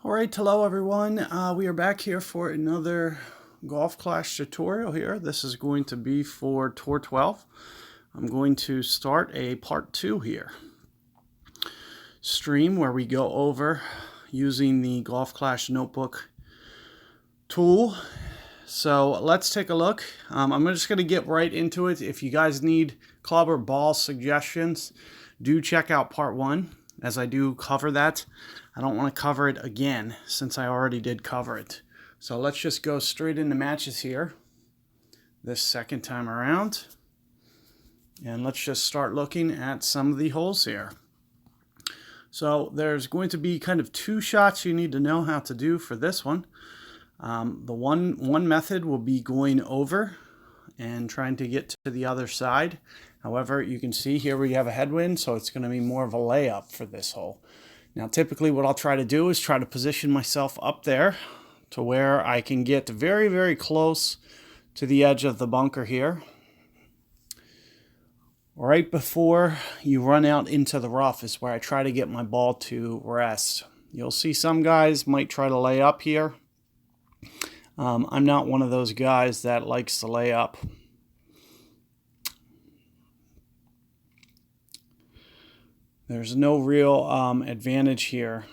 All right, hello everyone. We are back here for another Golf Clash tutorial here. This is going to be for Tour 12. I'm going to start a part 2 here. Stream where we go over using the Golf Clash notebook tool. So let's take a look. I'm just going to get right into it. If you guys need club or ball suggestions, do check out part 1 as I do cover that. I don't want to cover it again since I already did cover it. So let's just go straight into matches here this second time around. And let's just start looking at some of the holes here. So there's going to be kind of 2 shots you need to know how to do for this one. The one method will be going over and trying to get to the other side. However, you can see here we have a headwind, so it's going to be more of a layup for this hole. Now, typically what I'll try to do is try to position myself up there to where I can get very, very close to the edge of the bunker here. Right before you run out into the rough is where I try to get my ball to rest. You'll see some guys might try to lay up here. I'm not one of those guys that likes to lay up. There's no real advantage here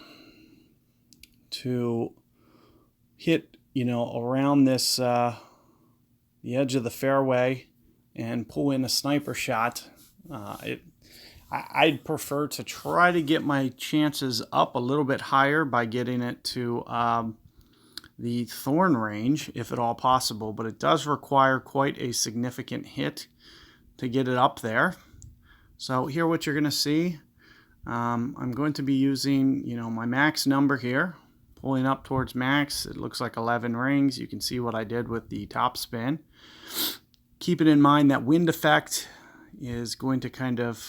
to hit, around this the edge of the fairway and pull in a sniper shot. I'd prefer to try to get my chances up a little bit higher by getting it to the thorn range, if at all possible, but it does require quite a significant hit to get it up there. So here what you're going to see, I'm going to be using, my max number here, pulling up towards max. It looks like 11 rings. You can see what I did with the top spin. Keeping in mind that wind effect is going to kind of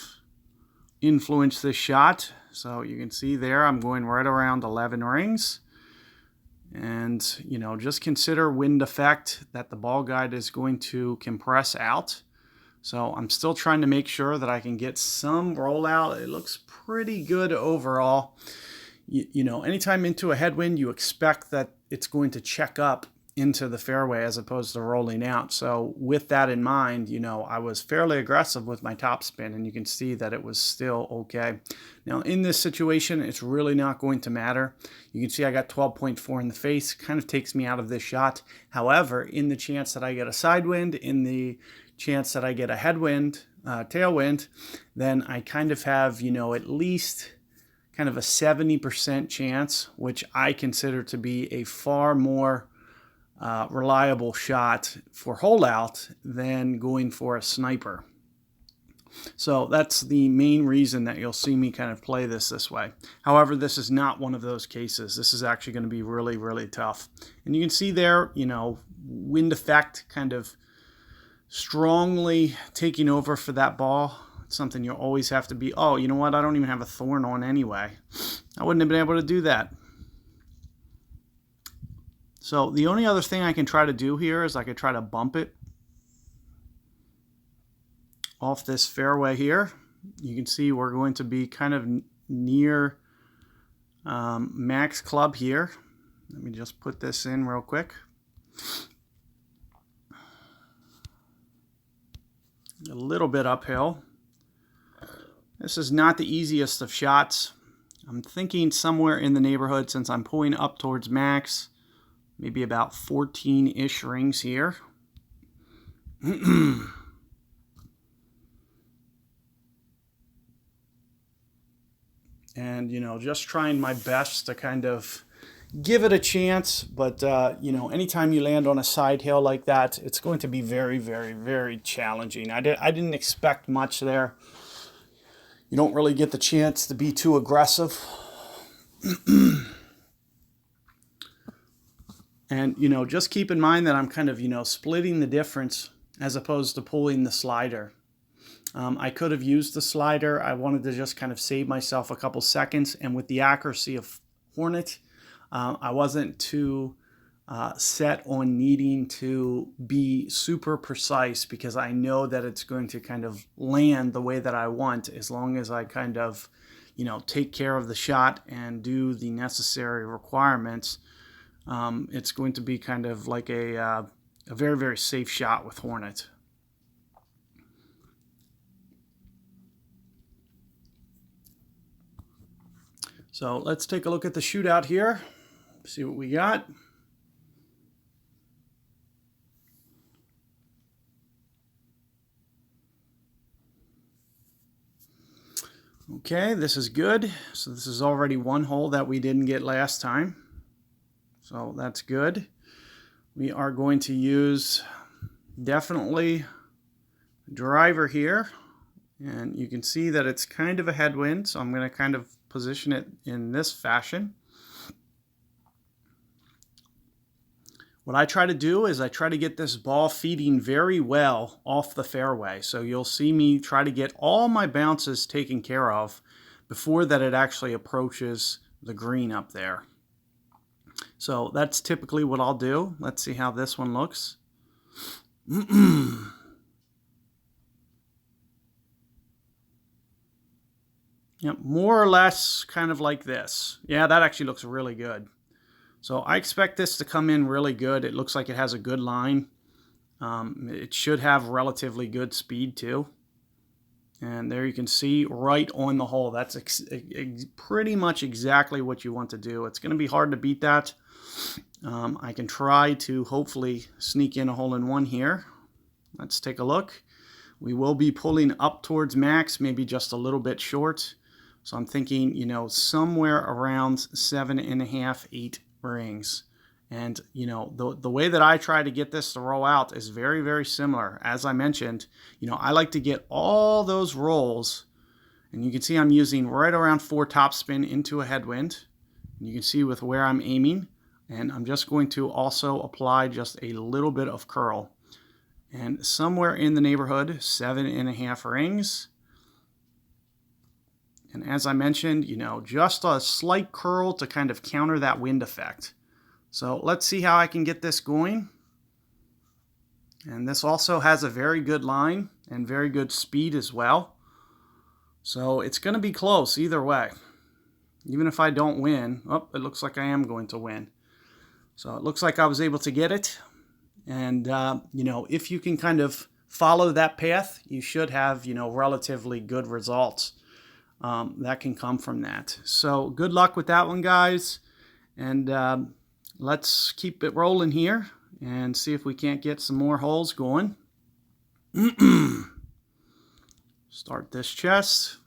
influence this shot. So you can see there I'm going right around 11 rings. And, just consider wind effect that the ball guide is going to compress out. So I'm still trying to make sure that I can get some rollout. It looks pretty good overall. Anytime into a headwind, you expect that it's going to check up into the fairway as opposed to rolling out. So with that in mind, I was fairly aggressive with my top spin, and you can see that it was still okay. Now in this situation, it's really not going to matter. You can see I got 12.4 in the face, kind of takes me out of this shot. However, in the chance that I get a side wind, in the chance that I get a headwind, tailwind, then I kind of have, at least kind of a 70% chance, which I consider to be a far more reliable shot for hole out than going for a sniper. So that's the main reason that you'll see me kind of play this way. However, this is not one of those cases. This is actually going to be really, really tough. And you can see there, wind effect kind of strongly taking over for that ball. It's something you always have to be, oh, you know what? I don't even have a thorn on anyway. I wouldn't have been able to do that. So the only other thing I can try to do here is I could try to bump it off this fairway here. You can see we're going to be kind of near max club here. Let me just put this in real quick. A little bit uphill. This is not the easiest of shots. I'm thinking somewhere in the neighborhood, since I'm pulling up towards max, maybe about 14-ish rings here. And, just trying my best to kind of give it a chance. But, anytime you land on a side hill like that, it's going to be very, very, very challenging. I didn't expect much there. You don't really get the chance to be too aggressive. And, just keep in mind that I'm kind of, splitting the difference as opposed to pulling the slider. I could have used the slider. I wanted to just kind of save myself a couple seconds. And with the accuracy of Hornet, I wasn't too set on needing to be super precise, because I know that it's going to kind of land the way that I want as long as I kind of take care of the shot and do the necessary requirements, it's going to be kind of like a very, very safe shot with Hornet. So let's take a look at the shootout here, see what we got. Okay, this is good. So this is already one hole that we didn't get last time. So that's good. We are going to use definitely driver here. And you can see that it's kind of a headwind, so I'm going to kind of position it in this fashion. What I try to do is I try to get this ball feeding very well off the fairway. So you'll see me try to get all my bounces taken care of before that it actually approaches the green up there. So that's typically what I'll do. Let's see how this one looks. Yep, more or less kind of like this. Yeah, that actually looks really good. So I expect this to come in really good. It looks like it has a good line. It should have relatively good speed too. And there you can see right on the hole. That's pretty much exactly what you want to do. It's going to be hard to beat that. I can try to hopefully sneak in a hole-in-one here. Let's take a look. We will be pulling up towards max, maybe just a little bit short. So I'm thinking, somewhere around 7.5, 8 rings. And, the way that I try to get this to roll out is very, very similar. As I mentioned, I like to get all those rolls. And you can see I'm using right around 4 topspin into a headwind. And you can see with where I'm aiming. And I'm just going to also apply just a little bit of curl. And somewhere in the neighborhood, 7.5 rings. And as I mentioned, just a slight curl to kind of counter that wind effect. So let's see how I can get this going. And this also has a very good line and very good speed as well. So it's going to be close either way. Even if I don't win, it looks like I am going to win. So it looks like I was able to get it. And, if you can kind of follow that path, you should have, relatively good results. That can come from that. So good luck with that one, guys. And let's keep it rolling here and see if we can't get some more holes going. Start this chest.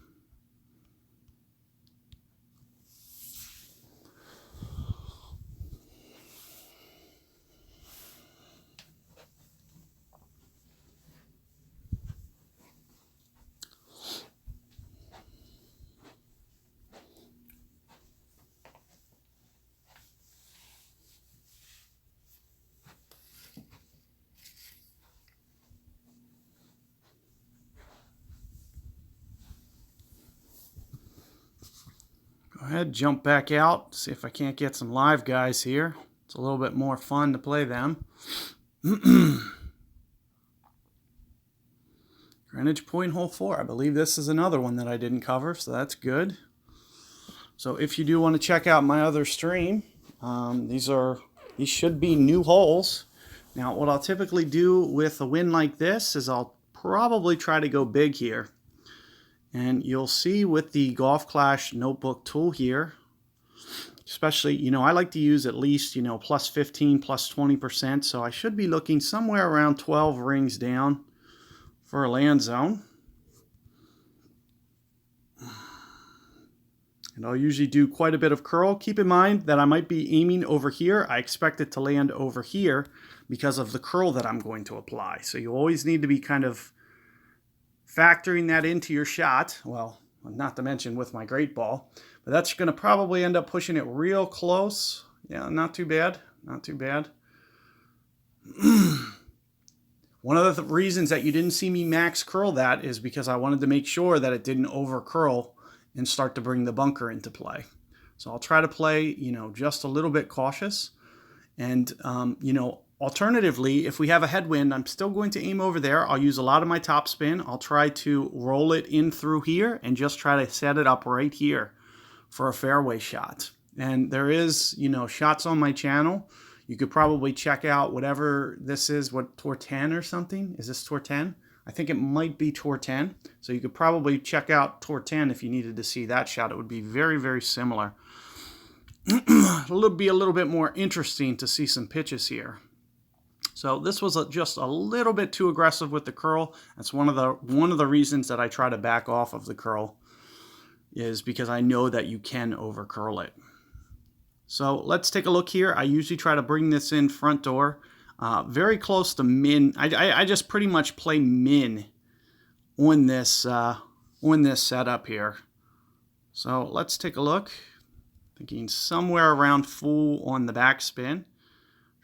Go ahead, jump back out, see if I can't get some live guys here. It's a little bit more fun to play them. Greenwich Point hole 4. I believe this is another one that I didn't cover, so that's good. So if you do want to check out my other stream, these should be new holes. Now what I'll typically do with a win like this is I'll probably try to go big here. And you'll see with the Golf Clash notebook tool here, especially, I like to use at least, plus 15, plus 20%. So I should be looking somewhere around 12 rings down for a land zone. And I'll usually do quite a bit of curl. Keep in mind that I might be aiming over here. I expect it to land over here because of the curl that I'm going to apply. So you always need to be kind of factoring that into your shot. Well, not to mention with my great ball, but that's going to probably end up pushing it real close. Yeah, not too bad. Not too bad. One of the reasons that you didn't see me max curl that is because I wanted to make sure that it didn't over curl and start to bring the bunker into play. So I'll try to play, just a little bit cautious. And, Alternatively, if we have a headwind, I'm still going to aim over there. I'll use a lot of my topspin. I'll try to roll it in through here and just try to set it up right here for a fairway shot. And there is, shots on my channel. You could probably check out whatever this is, what, Tour 10 or something? Is this Tour 10? I think it might be Tour 10. So you could probably check out Tour 10 if you needed to see that shot. It would be very, very similar. It'll be a little bit more interesting to see some pitches here. So this was just a little bit too aggressive with the curl. That's one of the reasons that I try to back off of the curl, is because I know that you can over curl it. So let's take a look here. I usually try to bring this in front door, very close to min. I just pretty much play min on this setup here. So let's take a look. Thinking somewhere around full on the backspin.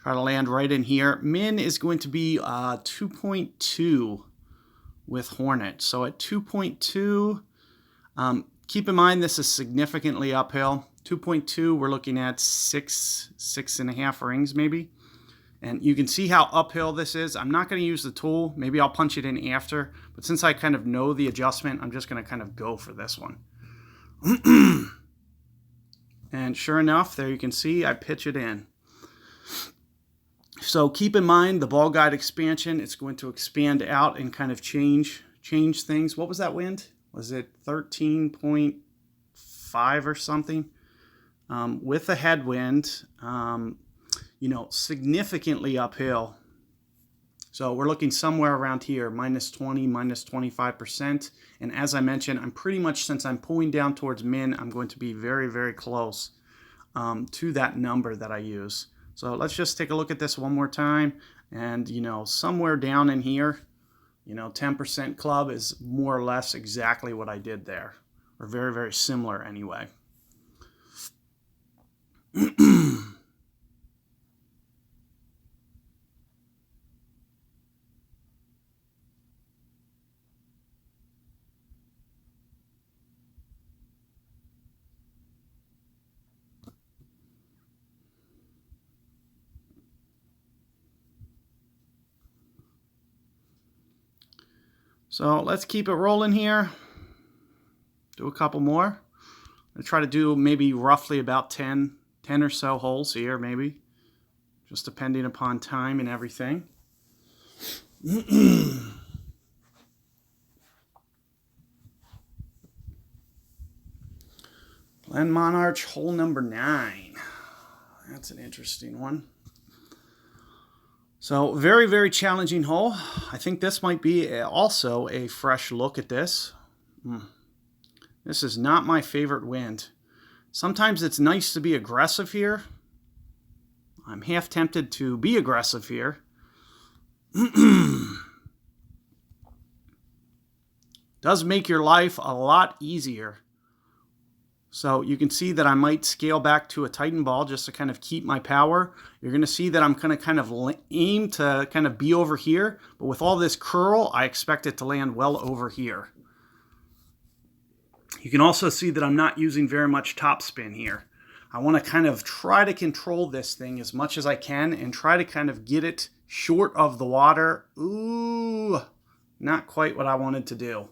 Try to land right in here. Min is going to be 2.2 with Hornet. So at 2.2, keep in mind this is significantly uphill. 2.2, we're looking at 6.5 rings maybe. And you can see how uphill this is. I'm not going to use the tool. Maybe I'll punch it in after. But since I kind of know the adjustment, I'm just going to kind of go for this one. And sure enough, there you can see I pitch it in. So keep in mind the ball guide expansion. It's going to expand out and kind of change things. What was that wind? Was it 13.5 or something? With a headwind, significantly uphill. So we're looking somewhere around here, minus 20, minus 25%. And as I mentioned, I'm pretty much, since I'm pulling down towards min, I'm going to be very, very close to that number that I use. So let's just take a look at this one more time. And, somewhere down in here, 10% club is more or less exactly what I did there. Or very, very similar anyway. So let's keep it rolling here. Do a couple more. I'll try to do maybe roughly about 10 or so holes here, maybe. Just depending upon time and everything. Glenmonarch hole number 9. That's an interesting one. So very, very challenging hole. I think this might be also a fresh look at this. This is not my favorite wind. Sometimes it's nice to be aggressive here. I'm half tempted to be aggressive here. Does make your life a lot easier. So you can see that I might scale back to a Titan ball just to kind of keep my power. You're going to see that I'm going to kind of aim to kind of be over here. But with all this curl, I expect it to land well over here. You can also see that I'm not using very much topspin here. I want to kind of try to control this thing as much as I can and try to kind of get it short of the water. Ooh, not quite what I wanted to do.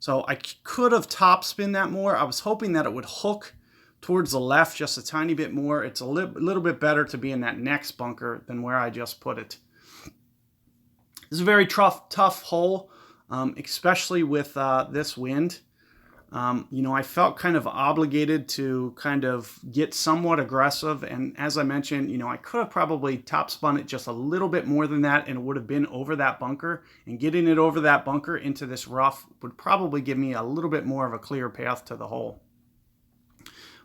So I could have topspin that more. I was hoping that it would hook towards the left just a tiny bit more. It's a little bit better to be in that next bunker than where I just put it. This is a very tough hole, especially with this wind. I felt kind of obligated to kind of get somewhat aggressive. And as I mentioned, I could have probably topspun it just a little bit more than that and it would have been over that bunker. And getting it over that bunker into this rough would probably give me a little bit more of a clear path to the hole.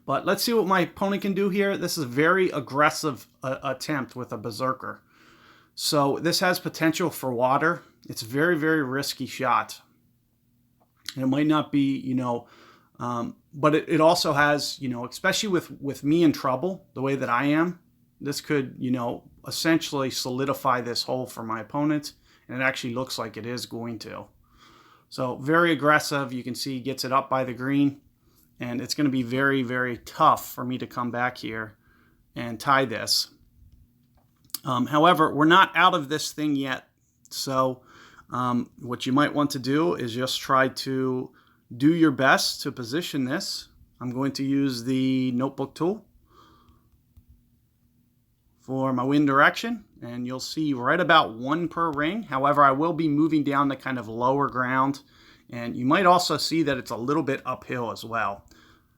But let's see what my opponent can do here. This is a very aggressive attempt with a berserker. So this has potential for water. It's a very, very risky shot. And it might not be, but it also has, especially with me in trouble, the way that I am, this could, essentially solidify this hole for my opponent. And it actually looks like it is going to. So very aggressive. You can see he gets it up by the green. And it's going to be very, very tough for me to come back here and tie this. However, we're not out of this thing yet. So what you might want to do is just try to do your best to position this. I'm going to use the notebook tool for my wind direction, and you'll see right about one per ring. However, I will be moving down the kind of lower ground, and you might also see that it's a little bit uphill as well.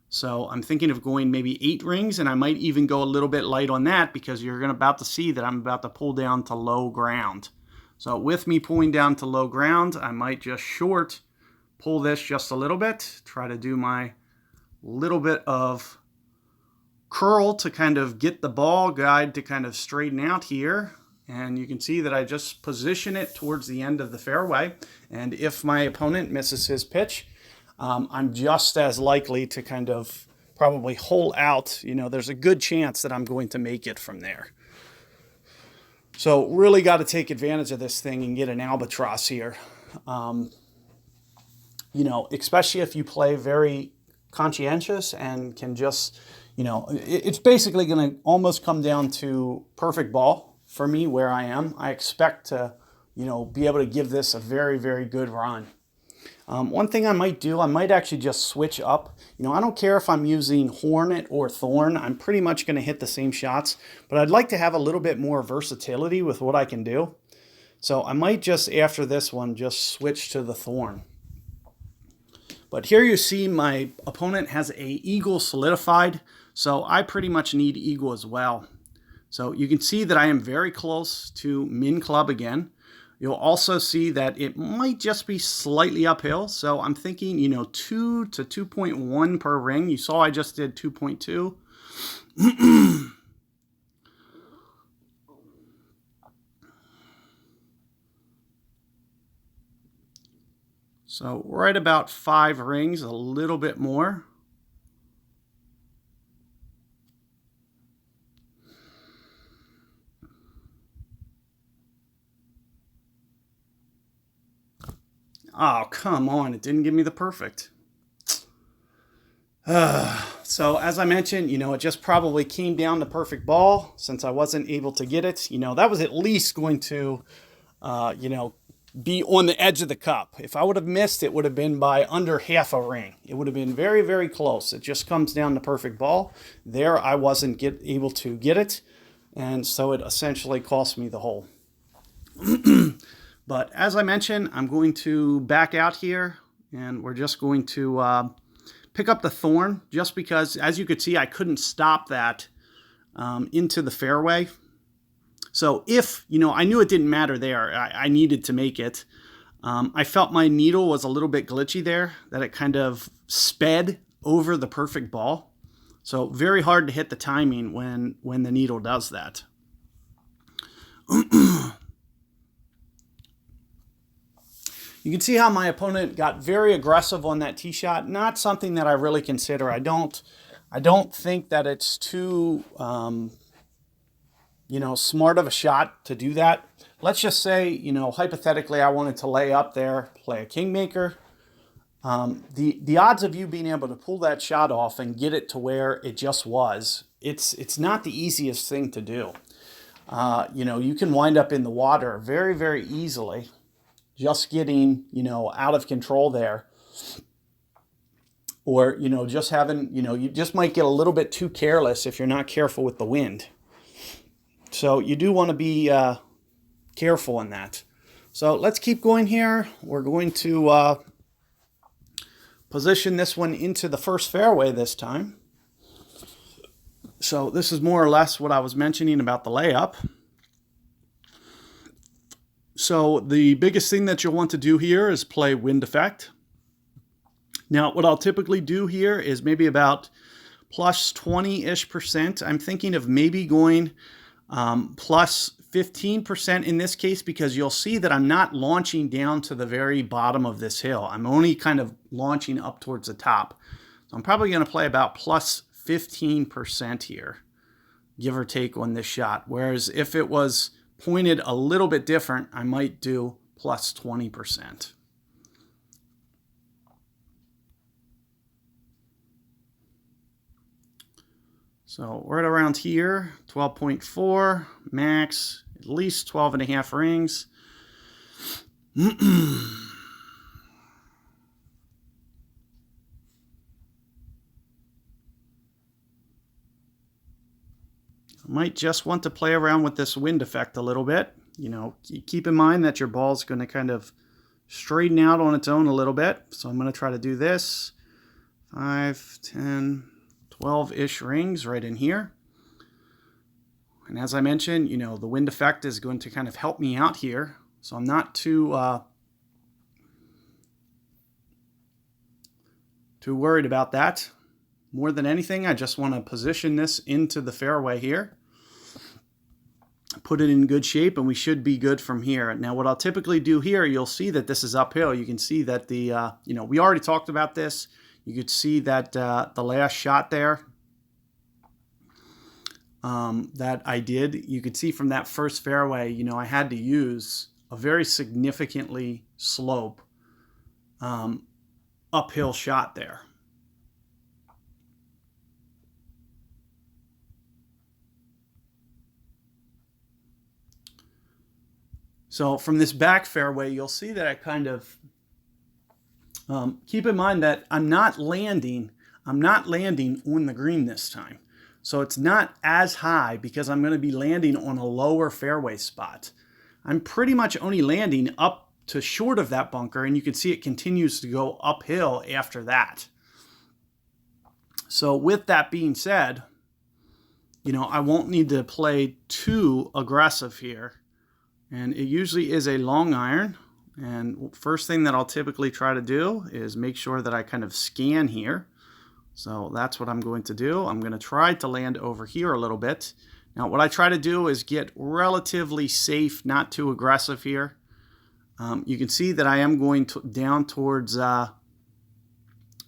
So I'm thinking of going maybe 8 rings, and I might even go a little bit light on that because you're about to see that I'm about to pull down to low ground. So with me pulling down to low ground, I might just pull this just a little bit, try to do my little bit of curl to kind of get the ball guide to kind of straighten out here. And you can see that I just position it towards the end of the fairway. And if my opponent misses his pitch, I'm just as likely to kind of probably hole out. There's a good chance that I'm going to make it from there. So really got to take advantage of this thing and get an albatross here. Especially if you play very conscientious and can just, it's basically going to almost come down to perfect ball for me where I am. I expect to, be able to give this a very, very good run. One thing I might do, I might actually just switch up. I don't care if I'm using Hornet or Thorn. I'm pretty much going to hit the same shots, but I'd like to have a little bit more versatility with what I can do. So I might just, after this one, just switch to the Thorn. But here you see my opponent has a eagle solidified, so I pretty much need eagle as well. So you can see that I am very close to min club again. You'll also see that it might just be slightly uphill. So I'm thinking, 2 to 2.1 per ring. You saw I just did 2.2. So right about 5 rings, a little bit more. Oh, come on. It didn't give me the perfect. So as I mentioned, it just probably came down to perfect ball since I wasn't able to get it. That was at least going to, be on the edge of the cup. If I would have missed, it would have been by under half a ring. It would have been very, very close. It just comes down to perfect ball. There, I wasn't able to get it, and so it essentially cost me the hole. But as I mentioned, I'm going to back out here, and we're just going to pick up the Thorn, just because, as you could see, I couldn't stop that into the fairway. So if, I knew it didn't matter there. I needed to make it. I felt my needle was a little bit glitchy there, that it kind of sped over the perfect ball. So very hard to hit the timing when the needle does that. You can see how my opponent got very aggressive on that tee shot. Not something that I really consider. I don't think that it's too smart of a shot to do that. Let's just say, hypothetically, I wanted to lay up there, play a kingmaker. The odds of you being able to pull that shot off and get it to where it just was, it's not the easiest thing to do. You can wind up in the water very, very easily, just getting, out of control there. Or, just having, you just might get a little bit too careless if you're not careful with the wind. So you do want to be careful in that. So let's keep going here. We're going to position this one into the first fairway this time. So this is more or less what I was mentioning about the layup. So the biggest thing that you'll want to do here is play wind effect. Now what I'll typically do here is maybe about plus 20-ish%. I'm thinking of maybe going plus 15% in this case, because you'll see that I'm not launching down to the very bottom of this hill. I'm only kind of launching up towards the top. So I'm probably going to play about plus 15% here, give or take, on this shot. Whereas if it was pointed a little bit different, I might do plus 20%. So right around here, 12.4 max, at least 12.5 rings. I might just want to play around with this wind effect a little bit. You know, keep in mind that your ball's going to kind of straighten out on its own a little bit. So I'm going to try to do this. 5, 10, 12-ish rings right in here. And as I mentioned, you know, the wind effect is going to kind of help me out here. So I'm not too worried about that. More than anything, I just want to position this into the fairway here. Put it in good shape, and we should be good from here. Now, what I'll typically do here, you'll see that this is uphill. You can see that the, you know, we already talked about this. You could see that the last shot there that I did, you could see from that first fairway, you know, I had to use a very significantly slope uphill shot there. So from this back fairway, you'll see that I kind of keep in mind that I'm not landing on the green this time. So it's not as high because I'm going to be landing on a lower fairway spot. I'm pretty much only landing up to short of that bunker, and you can see it continues to go uphill after that. So with that being said, you know, I won't need to play too aggressive here. And it usually is a long iron. And first thing that I'll typically try to do is make sure that I kind of scan here. So that's what I'm going to do. I'm going to try to land over here a little bit. Now what I try to do is get relatively safe, not too aggressive here. You can see that I am going down towards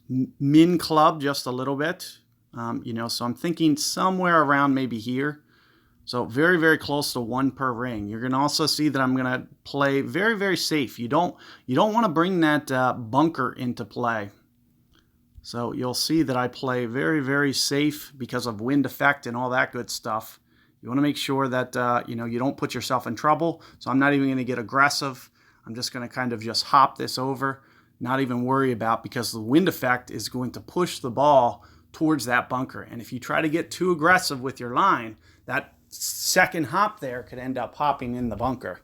min club just a little bit. You know, so I'm thinking somewhere around maybe here. So very, very close to 1 per ring. You're going to also see that I'm going to play very, very safe. You don't want to bring that bunker into play. So you'll see that I play very, very safe because of wind effect and all that good stuff. You want to make sure that you know, you don't put yourself in trouble. So I'm not even going to get aggressive. I'm just going to kind of just hop this over, not even worry about, because the wind effect is going to push the ball towards that bunker. And if you try to get too aggressive with your line, that second hop there could end up hopping in the bunker.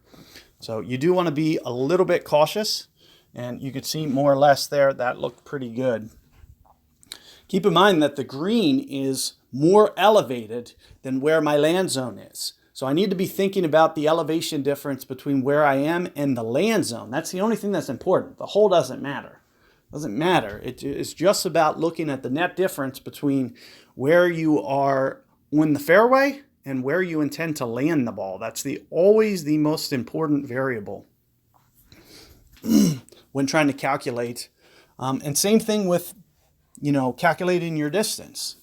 So you do want to be a little bit cautious, and you could see more or less there that looked pretty good. Keep in mind that the green is more elevated than where my land zone is. So I need to be thinking about the elevation difference between where I am and the land zone. That's the only thing that's important. The hole doesn't matter. It doesn't matter. It's just about looking at the net difference between where you are on the fairway and where you intend to land the ball. That's always the most important variable when trying to calculate. And same thing with, you know, calculating your distance.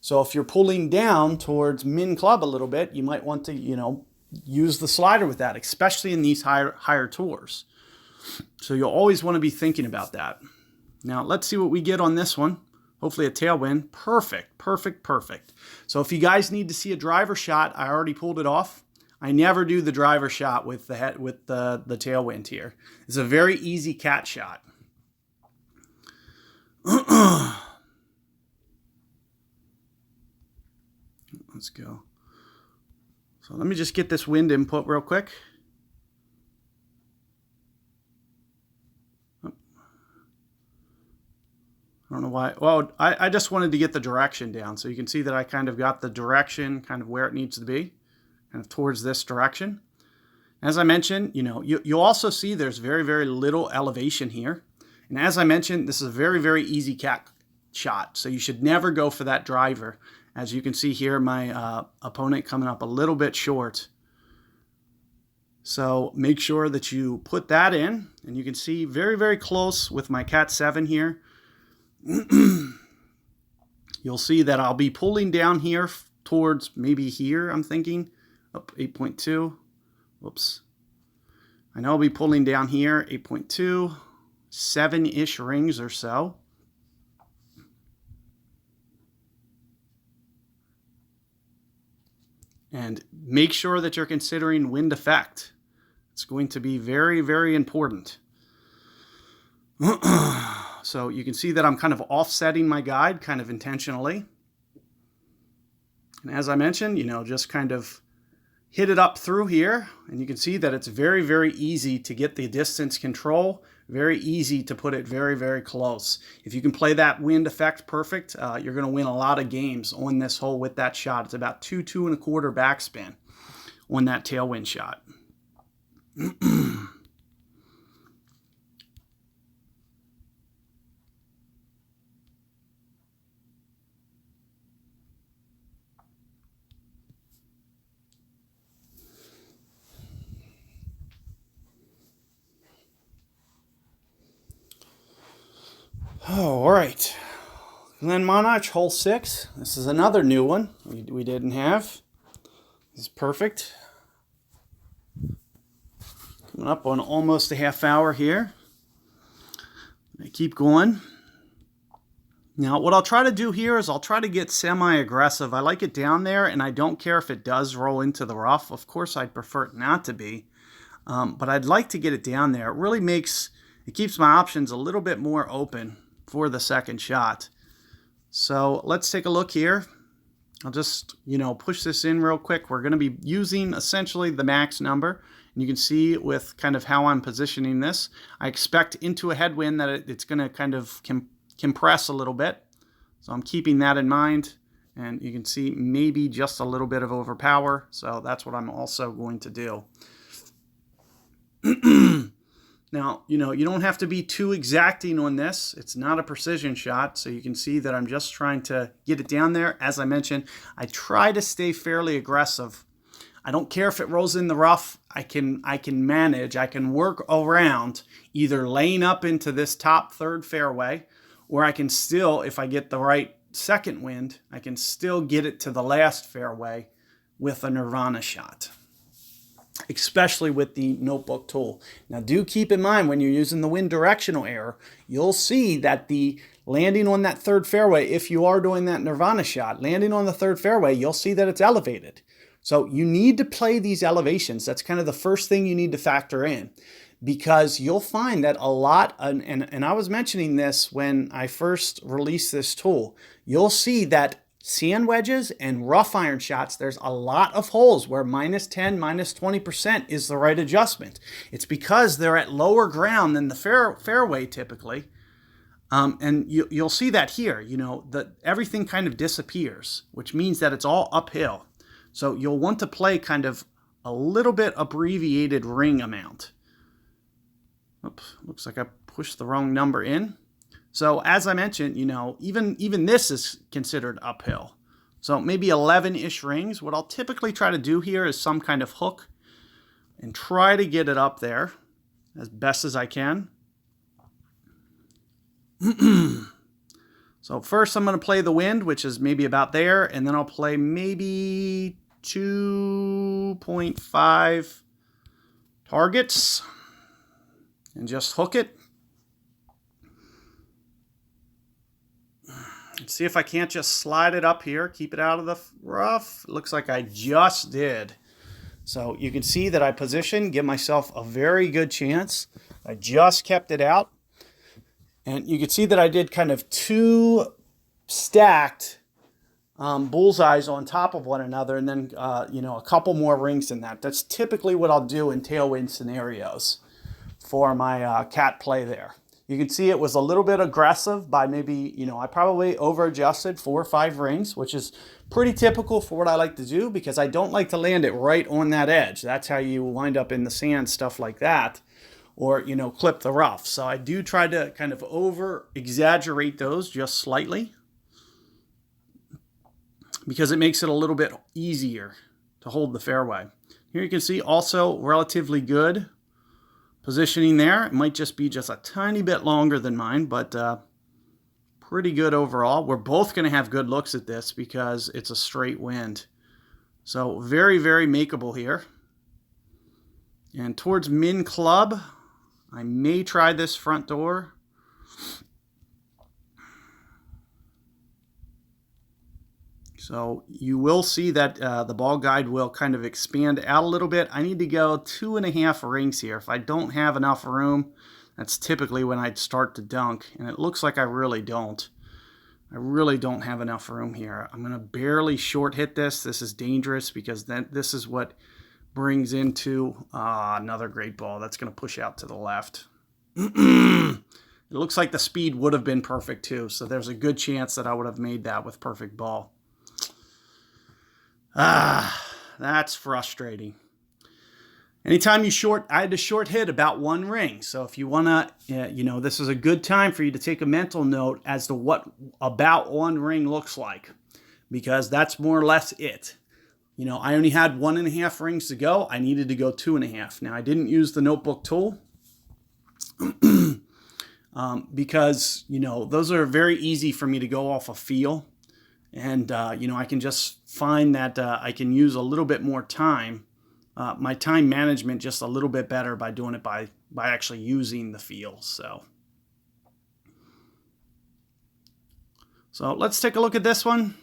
So if you're pulling down towards min club a little bit, you might want to, you know, use the slider with that, especially in these higher tours. So you'll always want to be thinking about that. Now let's see what we get on this one. Hopefully a tailwind. Perfect, perfect, perfect. So if you guys need to see a driver shot, I already pulled it off. I never do the driver shot with the tailwind here. It's a very easy cat shot. Let's go. So let me just get this wind input real quick. I don't know why. Well, I just wanted to get the direction down. So you can see that I kind of got the direction kind of where it needs to be, kind of towards this direction. As I mentioned, you know, you'll also see there's very, very little elevation here. And as I mentioned, this is a very, very easy cat shot. So you should never go for that driver. As you can see here, my opponent coming up a little bit short. So make sure that you put that in. And you can see very, very close with my cat 7 here. You'll see that I'll be pulling down here towards maybe here, I'm thinking. Up 8.2. Whoops. I know I'll be pulling down here, 8.2. 7-ish rings or so. And make sure that you're considering wind effect. It's going to be very, very important. So you can see that I'm kind of offsetting my guide kind of intentionally. And as I mentioned, just kind of hit it up through here. And you can see that it's very, very easy to get the distance control. Very easy to put it very, very close. If you can play that wind effect perfect, you're going to win a lot of games on this hole with that shot. It's about 2.25 backspin on that tailwind shot. Oh, all right. Glenmonarch, hole 6. This is another new one we didn't have. This is perfect. Coming up on almost a half hour here. I keep going. Now, what I'll try to do here is I'll try to get semi-aggressive. I like it down there, and I don't care if it does roll into the rough. Of course, I'd prefer it not to be. But I'd like to get it down there. It really keeps my options a little bit more open for the second shot. So let's take a look here. I'll just, push this in real quick. We're going to be using essentially the max number. And you can see with kind of how I'm positioning this, I expect into a headwind that it's going to kind of compress a little bit. So I'm keeping that in mind. And you can see maybe just a little bit of overpower. So that's what I'm also going to do. Now, you don't have to be too exacting on this. It's not a precision shot, so you can see that I'm just trying to get it down there. As I mentioned, I try to stay fairly aggressive. I don't care if it rolls in the rough. I can manage. I can work around either laying up into this top third fairway, or I can still, if I get the right second wind, I can still get it to the last fairway with a Nirvana shot, especially with the notebook tool. Now, do keep in mind when you're using the wind directional error, you'll see that the landing on that third fairway, if you are doing that Nirvana shot, landing on the third fairway, you'll see that it's elevated. So you need to play these elevations. That's kind of the first thing you need to factor in, because you'll find that a lot, and I was mentioning this when I first released this tool, you'll see that sand wedges and rough iron shots, there's a lot of holes where -10, -20% is the right adjustment. It's because they're at lower ground than the fairway typically. And you'll see that here, that everything kind of disappears, which means that it's all uphill. So you'll want to play kind of a little bit abbreviated ring amount. Oops, looks like I pushed the wrong number in. So as I mentioned, even this is considered uphill. So maybe 11-ish rings. What I'll typically try to do here is some kind of hook and try to get it up there as best as I can. So first I'm going to play the wind, which is maybe about there, and then I'll play maybe 2.5 targets and just hook it. Let's see if I can't just slide it up here, keep it out of the rough. It looks like I just did. So you can see that I positioned, give myself a very good chance. I just kept it out. And you can see that I did kind of 2 stacked bullseyes on top of one another, and then a couple more rings than that. That's typically what I'll do in tailwind scenarios for my cat play there. You can see it was a little bit aggressive by maybe, I probably over-adjusted 4 or 5 rings, which is pretty typical for what I like to do, because I don't like to land it right on that edge. That's how you wind up in the sand, stuff like that, or, clip the rough. So I do try to kind of over-exaggerate those just slightly, because it makes it a little bit easier to hold the fairway. Here you can see also relatively good positioning there. It might just be just a tiny bit longer than mine, but pretty good overall. We're both going to have good looks at this because it's a straight wind. So very, very makeable here. And towards min club, I may try this front door. So you will see that the ball guide will kind of expand out a little bit. I need to go 2.5 rings here. If I don't have enough room, that's typically when I'd start to dunk, and it looks like I really don't. I really don't have enough room here. I'm going to barely short hit this. This is dangerous because then this is what brings into another great ball. That's going to push out to the left. It looks like the speed would have been perfect too, so there's a good chance that I would have made that with perfect ball. That's frustrating. Anytime you short, I had to short hit about 1 ring. So if you want to, this is a good time for you to take a mental note as to what about 1 ring looks like, because that's more or less it. I only had 1.5 rings to go. I needed to go 2.5. Now I didn't use the notebook tool because, those are very easy for me to go off a feel. And, I can just find that I can use a little bit more time, my time management just a little bit better by doing it by actually using the feel. So let's take a look at this one.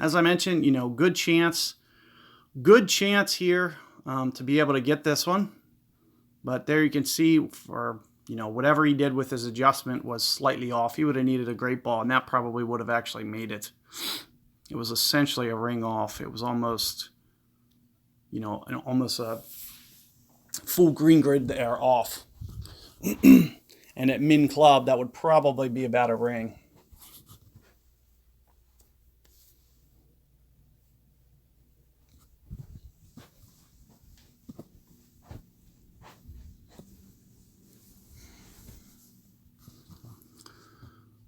As I mentioned, good chance here to be able to get this one. But there you can see for, whatever he did with his adjustment was slightly off. He would have needed a great ball, and that probably would have actually made it. It was essentially a ring off. It was almost, almost a full green grid there off. And at min club, that would probably be about a ring.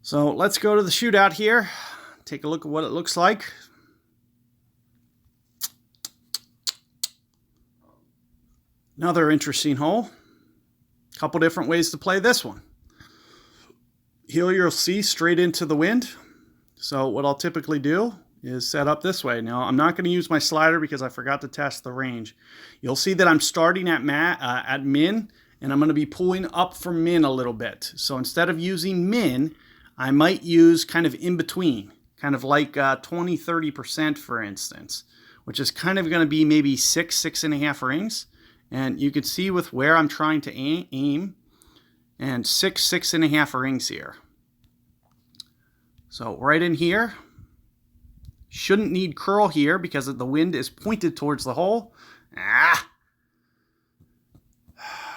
So let's go to the shootout here. Take a look at what it looks like. Another interesting hole. A couple different ways to play this one. Here you'll see straight into the wind. So what I'll typically do is set up this way. Now I'm not going to use my slider because I forgot to test the range. You'll see that I'm starting at min, and I'm going to be pulling up from min a little bit. So instead of using min, I might use kind of in between, kind of like 20-30% for instance, which is kind of going to be maybe 6.5 rings. And you can see with where I'm trying to aim, and 6.5 rings here. So right in here, shouldn't need curl here because the wind is pointed towards the hole.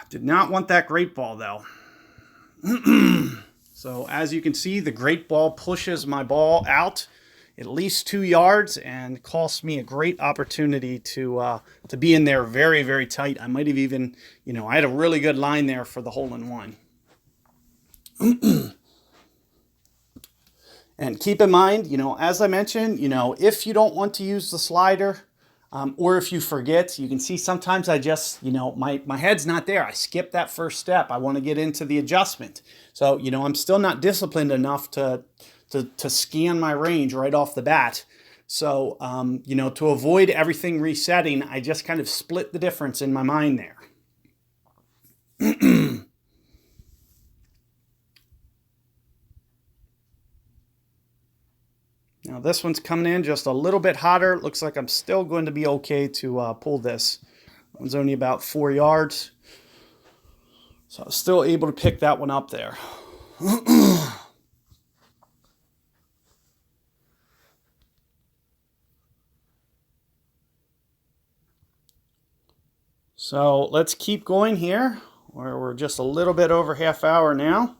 Did not want that great ball though. So as you can see, the great ball pushes my ball out at least 2 yards and cost me a great opportunity to be in there very, very tight. I might have even, I had a really good line there for the hole-in-one. And keep in mind, as I mentioned, if you don't want to use the slider, or if you forget, you can see sometimes I just, my head's not there. I skip that first step. I want to get into the adjustment. So, I'm still not disciplined enough to scan my range right off the bat. So, to avoid everything resetting, I just kind of split the difference in my mind there. Now this one's coming in just a little bit hotter. It looks like I'm still going to be okay to pull this. That one's only about 4 yards. So I was still able to pick that one up there. So let's keep going here. We're just a little bit over half hour now.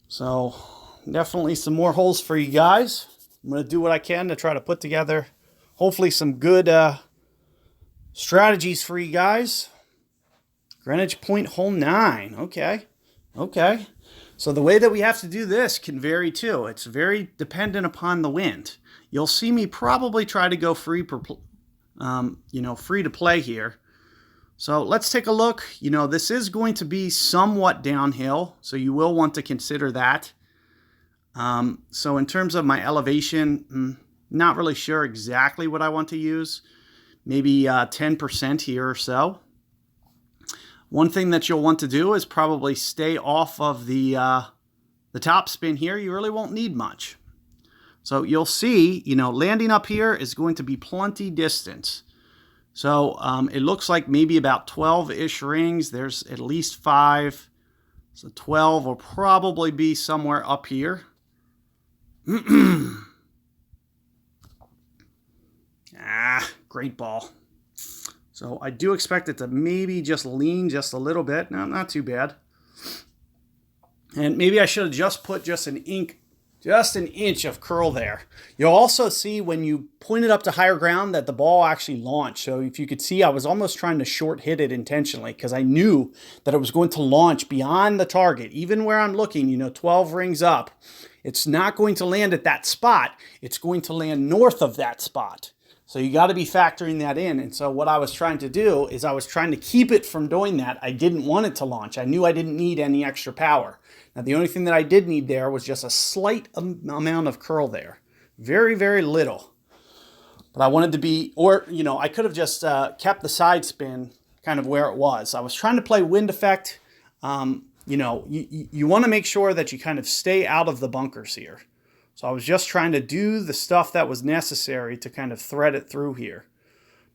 So definitely some more holes for you guys. I'm going to do what I can to try to put together hopefully some good strategies for you guys. Greenwich Point hole 9. Okay. So the way that we have to do this can vary too. It's very dependent upon the wind. You'll see me probably try to go free to play here. So let's take a look. This is going to be somewhat downhill, so you will want to consider that. So in terms of my elevation, not really sure exactly what I want to use. Maybe 10% here or so. One thing that you'll want to do is probably stay off of the top spin here. You really won't need much. So you'll see, landing up here is going to be plenty distance. So it looks like maybe about 12-ish rings. There's at least 5. So 12 will probably be somewhere up here. Great ball. So I do expect it to maybe just lean just a little bit. No, not too bad. And maybe I should have just put just an inch of curl there. You'll also see when you point it up to higher ground that the ball actually launched. So if you could see, I was almost trying to short hit it intentionally because I knew that it was going to launch beyond the target. Even where I'm looking, 12 rings up, it's not going to land at that spot. It's going to land north of that spot. So you got to be factoring that in. And so what I was trying to do is I was trying to keep it from doing that. I didn't want it to launch. I knew I didn't need any extra power. Now, the only thing that I did need there was just a slight amount of curl there. Very, very little. But I wanted to be, or, I could have just kept the side spin kind of where it was. I was trying to play wind effect. You want to make sure that you kind of stay out of the bunkers here. So I was just trying to do the stuff that was necessary to kind of thread it through here.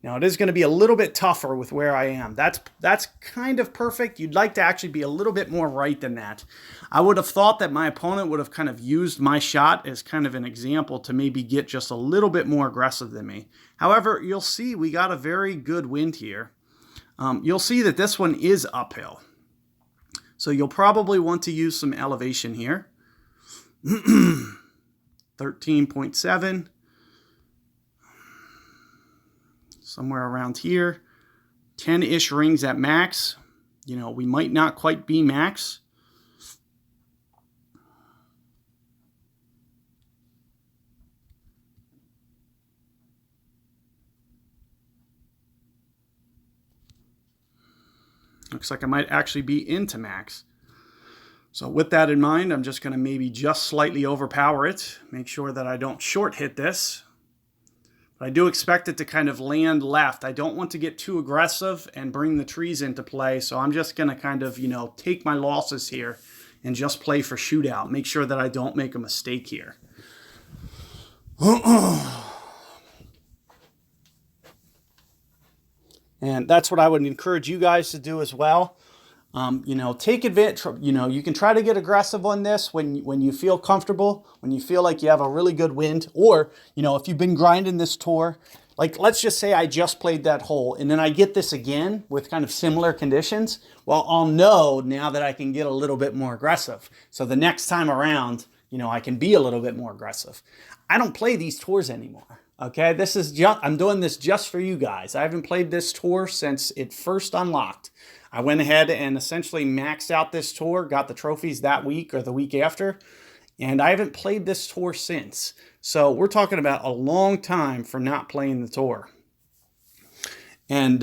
Now, it is going to be a little bit tougher with where I am. That's kind of perfect. You'd like to actually be a little bit more right than that. I would have thought that my opponent would have kind of used my shot as kind of an example to maybe get just a little bit more aggressive than me. However, you'll see we got a very good wind here. You'll see that this one is uphill. So you'll probably want to use some elevation here. 13.7. Somewhere around here. 10-ish rings at max. We might not quite be max. Looks like I might actually be into max. So with that in mind, I'm just going to maybe just slightly overpower it. Make sure that I don't short hit this. But I do expect it to kind of land left. I don't want to get too aggressive and bring the trees into play. So I'm just going to kind of, take my losses here and just play for shootout. Make sure that I don't make a mistake here. And that's what I would encourage you guys to do as well. Take advantage. You can try to get aggressive on this when you feel comfortable, when you feel like you have a really good wind, or, if you've been grinding this tour, like let's just say I just played that hole and then I get this again with kind of similar conditions. Well, I'll know now that I can get a little bit more aggressive. So the next time around, I can be a little bit more aggressive. I don't play these tours anymore. Okay, I'm doing this just for you guys. I haven't played this tour since it first unlocked. I went ahead and essentially maxed out this tour, got the trophies that week or the week after, and I haven't played this tour since. So we're talking about a long time for not playing the tour. And,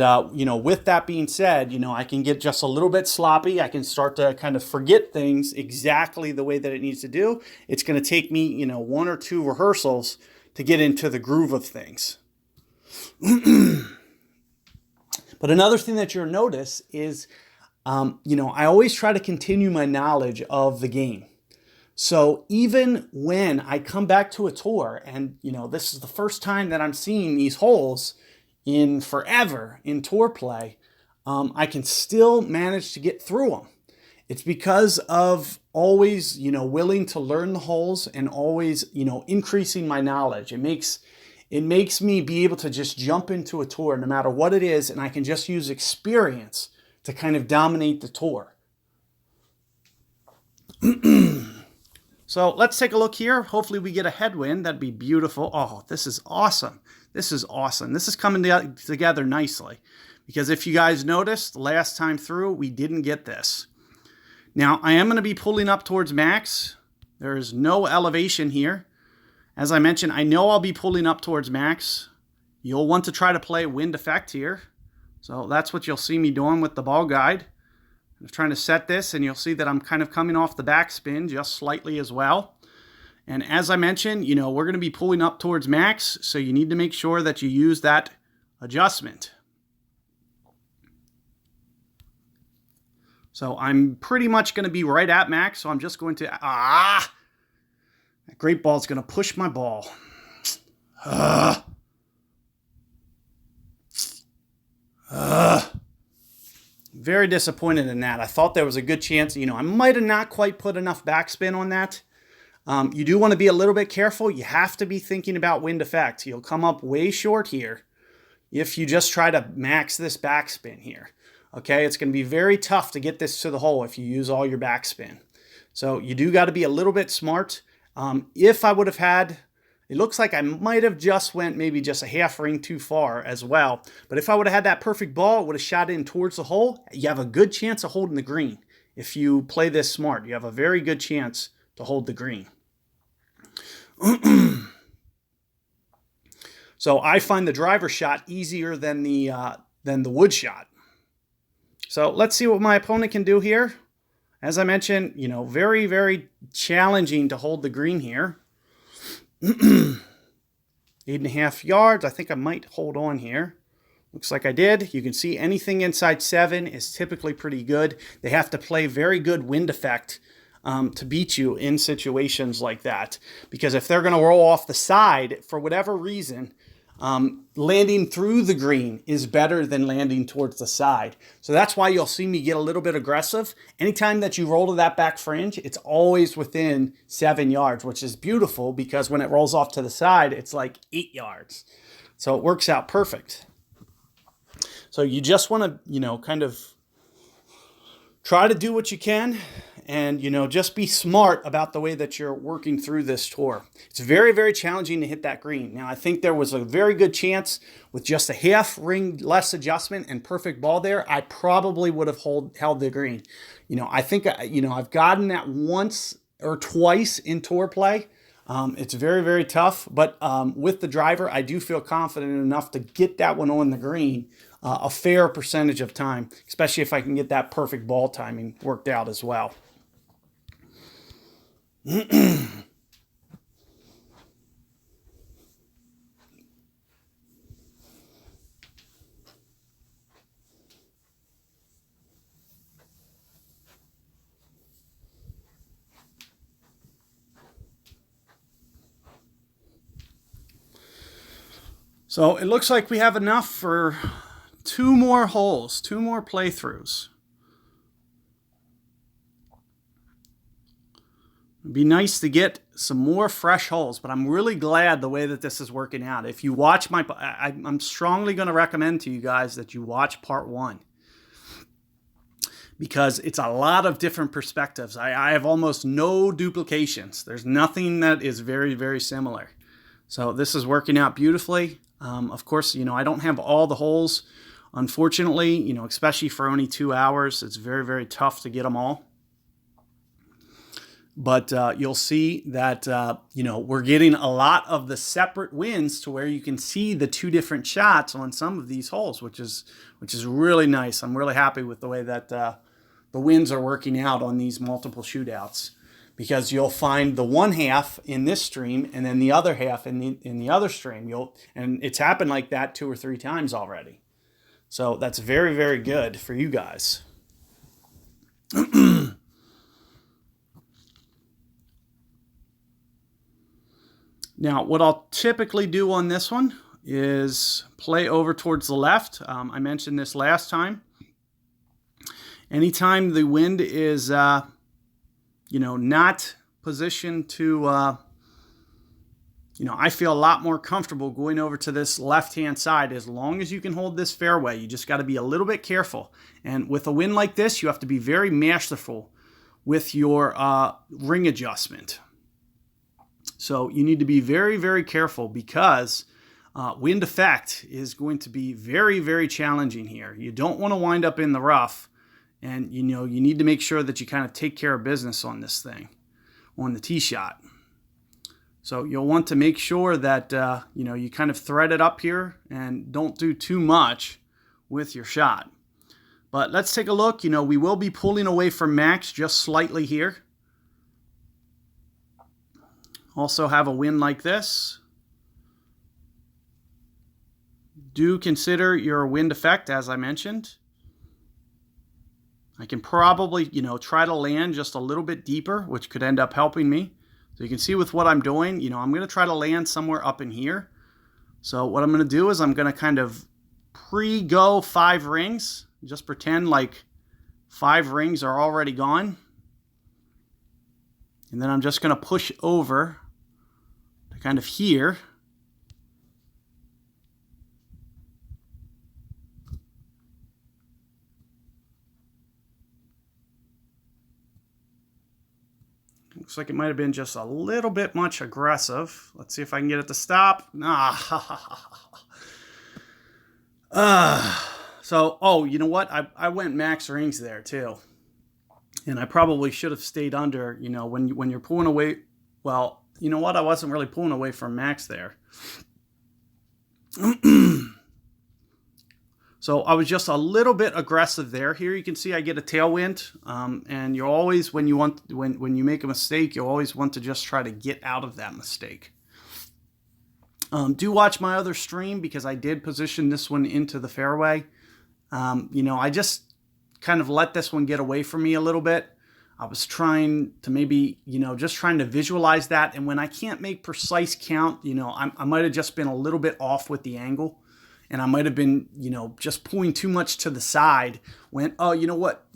with that being said, I can get just a little bit sloppy. I can start to kind of forget things exactly the way that it needs to do. It's going to take me, 1 or 2 rehearsals to get into the groove of things. But another thing that you'll notice is, I always try to continue my knowledge of the game. So even when I come back to a tour and, this is the first time that I'm seeing these holes in forever in tour play, I can still manage to get through them. It's because of always, willing to learn the holes and always, increasing my knowledge. It makes me be able to just jump into a tour no matter what it is, and I can just use experience to kind of dominate the tour. So let's take a look here. Hopefully we get a headwind. That'd be beautiful. Oh, this is awesome. This is awesome. This is coming together nicely. Because if you guys noticed, last time through, we didn't get this. Now, I am going to be pulling up towards max. There is no elevation here. As I mentioned, I know I'll be pulling up towards max. You'll want to try to play wind effect here. So that's what you'll see me doing with the ball guide. I'm trying to set this, and you'll see that I'm kind of coming off the backspin just slightly as well. And as I mentioned, we're going to be pulling up towards max, so you need to make sure that you use that adjustment. So I'm pretty much going to be right at max, so I'm just going to, I great ball is going to push my ball. Ugh. Very disappointed in that. I thought there was a good chance. I might have not quite put enough backspin on that. You do want to be a little bit careful. You have to be thinking about wind effect. You'll come up way short here if you just try to max this backspin here. Okay, it's going to be very tough to get this to the hole if you use all your backspin. So you do got to be a little bit smart. If I would have had, it looks like I might have just went maybe just a half ring too far as well. But if I would have had that perfect ball, it would have shot in towards the hole. You have a good chance of holding the green. If you play this smart, you have a very good chance to hold the green. So I find the driver shot easier than the wood shot. So let's see what my opponent can do here. As I mentioned, very, very challenging to hold the green here. 8.5 yards. I think I might hold on here. Looks like I did. You can see anything inside 7 is typically pretty good. They have to play very good wind effect to beat you in situations like that. Because if they're going to roll off the side, for whatever reason, landing through the green is better than landing towards the side. So that's why you'll see me get a little bit aggressive. Anytime that you roll to that back fringe, it's always within 7 yards, which is beautiful because when it rolls off to the side, it's like 8 yards. So it works out perfect. So you just want to, kind of try to do what you can and, just be smart about the way that you're working through this tour. It's very, very challenging to hit that green. Now, I think there was a very good chance with just a half ring less adjustment and perfect ball there, I probably would have held the green. I think, I've gotten that once or twice in tour play. It's very, very tough, but with the driver, I do feel confident enough to get that one on the green a fair percentage of time, especially if I can get that perfect ball timing worked out as well. So it looks like we have enough for 2 more holes, 2 more playthroughs. It'd be nice to get some more fresh holes, but I'm really glad the way that this is working out. If you watch I'm strongly going to recommend to you guys that you watch part 1 because it's a lot of different perspectives. I have almost no duplications. There's nothing that is very, very similar. So this is working out beautifully. Of course, I don't have all the holes. Unfortunately, especially for only 2 hours, it's very, very tough to get them all. But you'll see that, we're getting a lot of the separate wins to where you can see the 2 different shots on some of these holes, which is really nice. I'm really happy with the way that the wins are working out on these multiple shootouts, because you'll find the one half in this stream and then the other half in the other stream. And it's happened like that 2 or 3 times already. So that's very, very good for you guys. Now, what I'll typically do on this one is play over towards the left. I mentioned this last time. Anytime the wind is, not positioned to, I feel a lot more comfortable going over to this left-hand side as long as you can hold this fairway. You just got to be a little bit careful. And with a wind like this, you have to be very masterful with your ring adjustment. So you need to be very, very careful because wind effect is going to be very, very challenging here. You don't want to wind up in the rough, and you need to make sure that you kind of take care of business on this thing, on the tee shot. So you'll want to make sure that you kind of thread it up here and don't do too much with your shot. But let's take a look. We will be pulling away from max just slightly here. Also have a wind like this. Do consider your wind effect, as I mentioned. I can probably, try to land just a little bit deeper, which could end up helping me. So you can see with what I'm doing, I'm going to try to land somewhere up in here. So what I'm going to do is I'm going to kind of pre-go 5 rings. Just pretend like 5 rings are already gone. And then I'm just going to push over to kind of here. Looks like it might have been just a little bit much aggressive. Let's see if I can get it to stop. So, oh, you know what? I went max rings there too. And I probably should have stayed under, when you're pulling away. Well, you know what? I wasn't really pulling away from max there. So I was just a little bit aggressive there. Here you can see I get a tailwind, and you always, when you make a mistake, you always want to just try to get out of that mistake. Do watch my other stream because I did position this one into the fairway. I just kind of let this one get away from me a little bit. I was trying to maybe, just trying to visualize that. And when I can't make precise count, I might have just been a little bit off with the angle. And I might have been, just pulling too much to the side when, oh, you know what?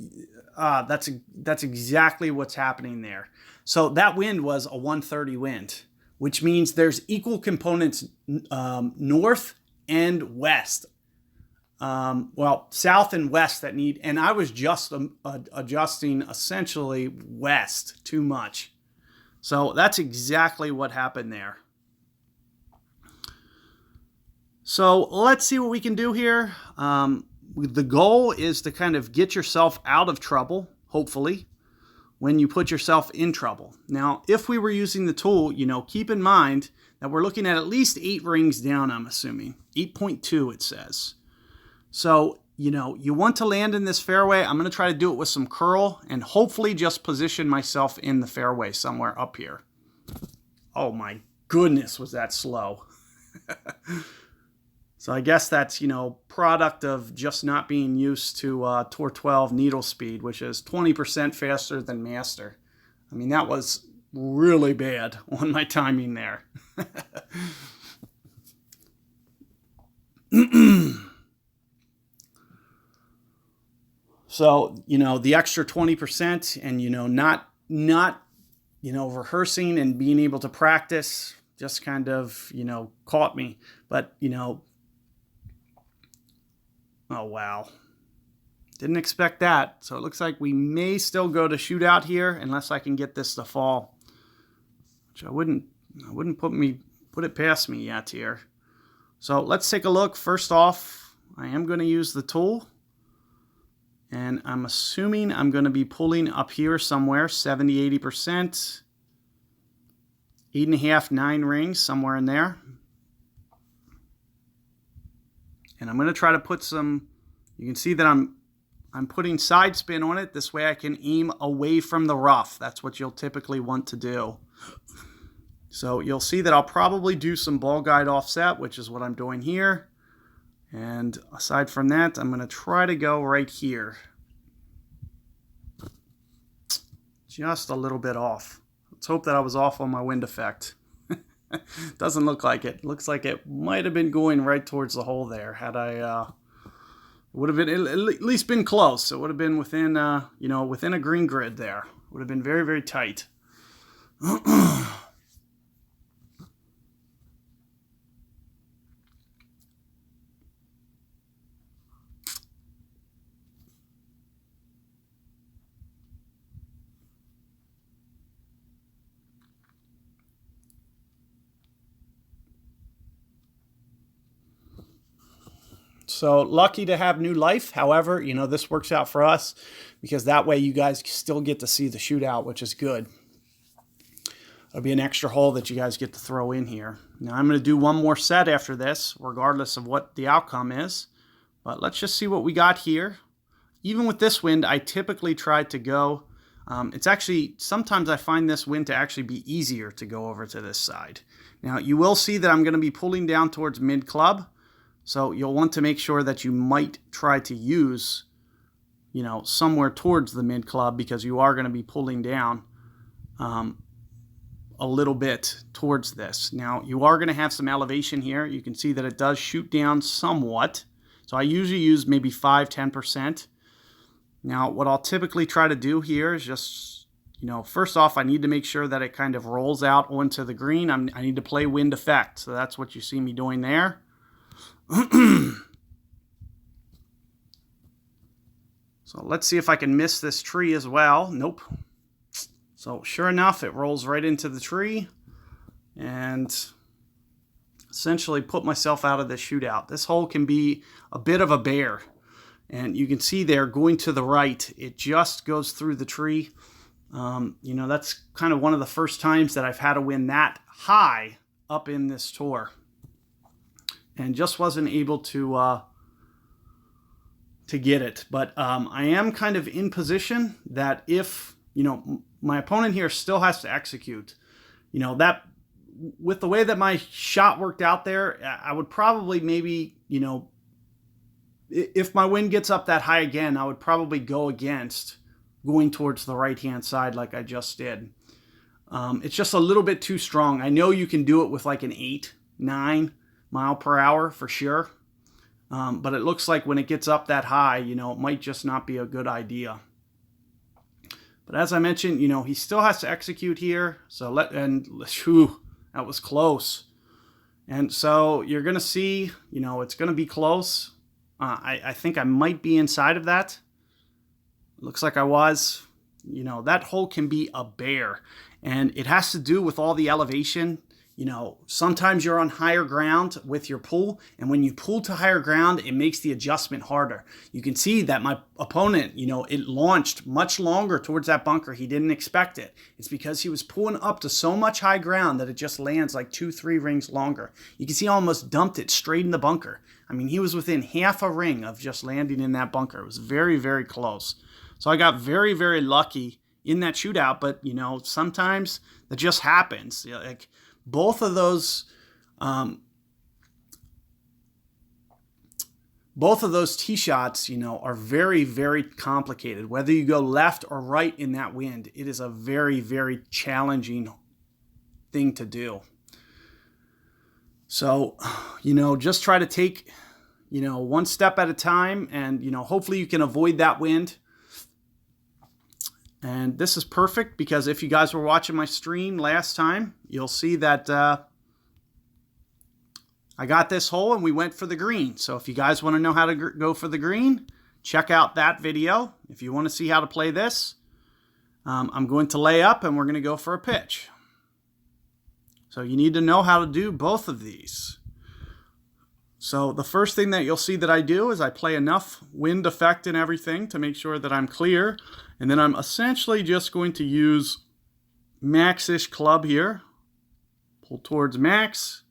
That's exactly what's happening there. So that wind was a 130 wind, which means there's equal components north and west. South and west that need, and I was just adjusting essentially west too much. So that's exactly what happened there. So let's see what we can do here. The goal is to kind of get yourself out of trouble, hopefully, when you put yourself in trouble. Now, if we were using the tool, keep in mind that we're looking at least 8 rings down, I'm assuming. 8.2 it says. So, you want to land in this fairway. I'm going to try to do it with some curl and hopefully just position myself in the fairway somewhere up here. Oh my goodness, was that slow. So I guess that's, product of just not being used to Tour 12 needle speed, which is 20% faster than master. I mean, that was really bad on my timing there. So, the extra 20% and, not rehearsing and being able to practice just kind of, caught me. But, oh, wow. Didn't expect that. So it looks like we may still go to shootout here unless I can get this to fall. Which I wouldn't put it past me yet here. So let's take a look. First off, I am going to use the tool. And I'm assuming I'm going to be pulling up here somewhere, 70-80%. 8.5, 9 rings, somewhere in there. And I'm going to try to put some, you can see that I'm putting side spin on it. This way I can aim away from the rough. That's what you'll typically want to do. So you'll see that I'll probably do some ball guide offset, which is what I'm doing here. And aside from that, I'm going to try to go right here. Just a little bit off. Let's hope that I was off on my wind effect. Doesn't look like it. Looks like it might have been going right towards the hole there. Had I, it would have been at least been close. It would have been within, within a green grid there. Would have been very, very tight. So lucky to have new life. However, this works out for us because that way you guys still get to see the shootout, which is good. It'll be an extra hole that you guys get to throw in here. Now I'm going to do one more set after this, regardless of what the outcome is. But let's just see what we got here. Even with this wind, I typically try to go. It's actually, sometimes I find this wind to actually be easier to go over to this side. Now you will see that I'm going to be pulling down towards mid-club. So you'll want to make sure that you might try to use, somewhere towards the mid club because you are going to be pulling down. a little bit towards this. Now, you are going to have some elevation here. You can see that it does shoot down somewhat. So I usually use maybe 5–10%. Now, what I'll typically try to do here is just, first off, I need to make sure that it kind of rolls out onto the green. I need to play wind effect. So that's what you see me doing there. So let's see if I can miss this tree as well. Nope. So sure enough, it rolls right into the tree and essentially put myself out of the shootout. This hole can be a bit of a bear. And you can see there going to the right, it just goes through the tree. That's kind of one of the first times that I've had to win that high up in this tour. And just wasn't able to get it. But I am kind of in position that if, my opponent here still has to execute, that with the way that my shot worked out there, I would probably maybe, if my wind gets up that high again, I would probably go against going towards the right-hand side like I just did. It's just a little bit too strong. I know you can do it with like an 8–9 mile per hour for sure. But it looks like when it gets up that high, it might just not be a good idea. But as I mentioned, he still has to execute here. So that was close. And so you're going to see, it's going to be close. I think I might be inside of that. Looks like I was. That hole can be a bear. And it has to do with all the elevation. Sometimes you're on higher ground with your pull, and when you pull to higher ground, it makes the adjustment harder. You can see that my opponent, it launched much longer towards that bunker. He didn't expect it. It's because he was pulling up to so much high ground that it just lands like 2–3 rings longer. You can see he almost dumped it straight in the bunker. I mean, he was within half a ring of just landing in that bunker. It was very, very close. So I got very, very lucky in that shootout, but, sometimes that just happens. Like, both of those tee shots, are very, very complicated. Whether you go left or right in that wind, it is a very, very challenging thing to do. So, just try to take, one step at a time, and, hopefully you can avoid that wind. And this is perfect because if you guys were watching my stream last time, you'll see that I got this hole and we went for the green. So if you guys want to know how to go for the green, check out that video. If you want to see how to play this, I'm going to lay up and we're going to go for a pitch. So you need to know how to do both of these. So the first thing that you'll see that I do is I play enough wind effect and everything to make sure that I'm clear. And then I'm essentially just going to use max-ish club here. Pull towards max.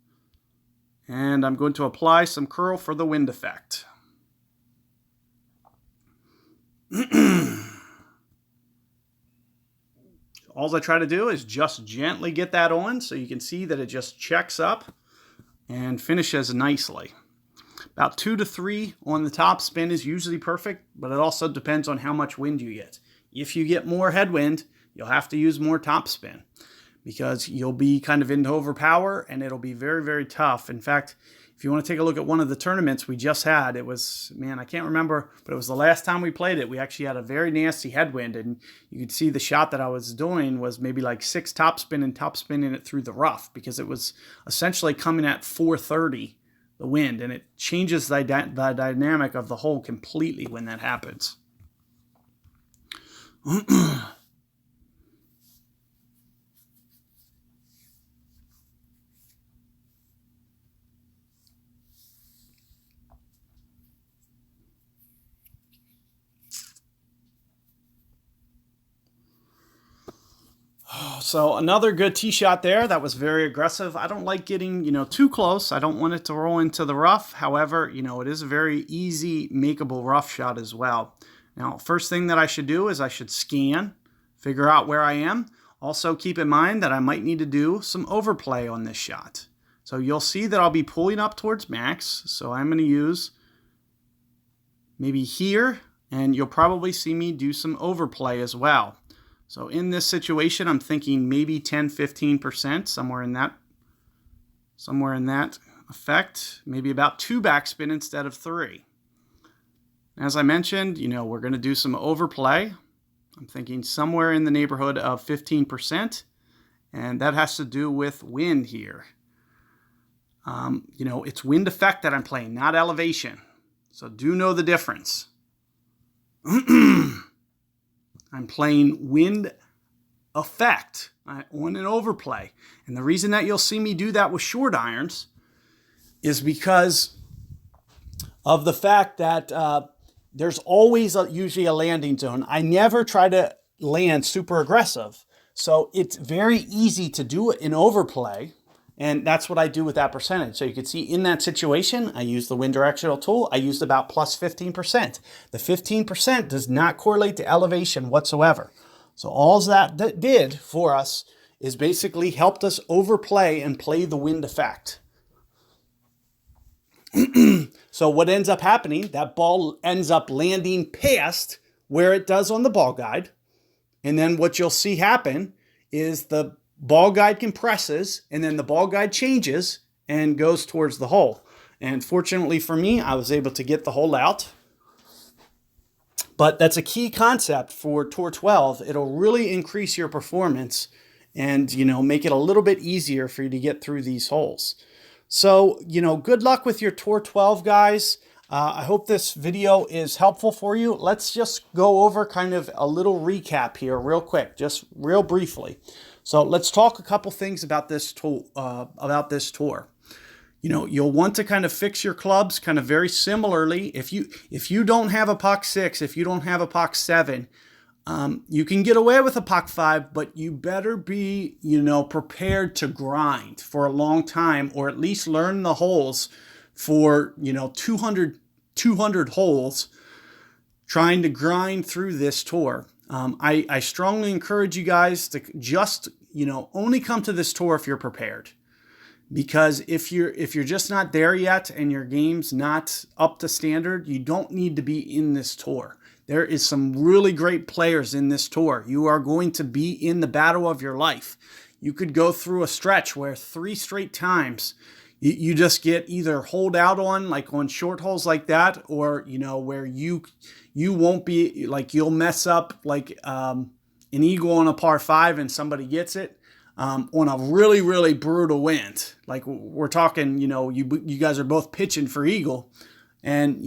And I'm going to apply some curl for the wind effect. All I try to do is just gently get that on so you can see that it just checks up and finishes nicely. About 2 to 3 on the top spin is usually perfect, but it also depends on how much wind you get. If you get more headwind, you'll have to use more top spin because you'll be kind of into overpower and it'll be very, very tough. In fact, if you want to take a look at one of the tournaments we just had, it was, I can't remember, but it was the last time we played it. We actually had a very nasty headwind, and you could see the shot that I was doing was maybe like 6 top spinning it through the rough because it was essentially coming at 430, the wind, and it changes the dynamic of the hole completely when that happens. So another good tee shot there. That was very aggressive. I don't like getting, too close. I don't want it to roll into the rough. However, it is a very easy makeable rough shot as well. Now, first thing that I should do is I should scan, figure out where I am. Also keep in mind that I might need to do some overplay on this shot. So you'll see that I'll be pulling up towards max. So I'm going to use maybe here, and you'll probably see me do some overplay as well. So in this situation, I'm thinking maybe 10-15%, somewhere in that effect, maybe about 2 backspin instead of 3. As I mentioned, we're going to do some overplay. I'm thinking somewhere in the neighborhood of 15%, and that has to do with wind here. It's wind effect that I'm playing, not elevation. So do know the difference. I'm playing wind effect on an overplay. And the reason that you'll see me do that with short irons is because of the fact that there's always usually a landing zone. I never try to land super aggressive. So it's very easy to do it in overplay. And that's what I do with that percentage. So you can see in that situation, I use the wind directional tool. I used about plus 15%. The 15% does not correlate to elevation whatsoever. So all that did for us is basically helped us overplay and play the wind effect. So what ends up happening, that ball ends up landing past where it does on the ball guide. And then what you'll see happen is the ball guide compresses, and then the ball guide changes and goes towards the hole. And fortunately for me, I was able to get the hole out. But that's a key concept for Tour 12. It'll really increase your performance and, make it a little bit easier for you to get through these holes. So, good luck with your Tour 12, guys. I hope this video is helpful for you. Let's just go over kind of a little recap here real quick, just real briefly. So let's talk a couple things about this tour. You'll want to kind of fix your clubs kind of very similarly. If you don't have a POC 6, if you don't have a POC 7, you can get away with a POC 5, but you better be, prepared to grind for a long time, or at least learn the holes for, 200 holes, trying to grind through this tour. I strongly encourage you guys to just, only come to this tour if you're prepared. Because if you're just not there yet and your game's not up to standard, you don't need to be in this tour. There is some really great players in this tour. You are going to be in the battle of your life. You could go through a stretch where 3 straight times you just get either holed out on, like on short holes like that, or, where you won't be, like you'll mess up like an eagle on a par 5 and somebody gets it. On a really, really brutal wind. Like we're talking, you guys are both pitching for eagle, and,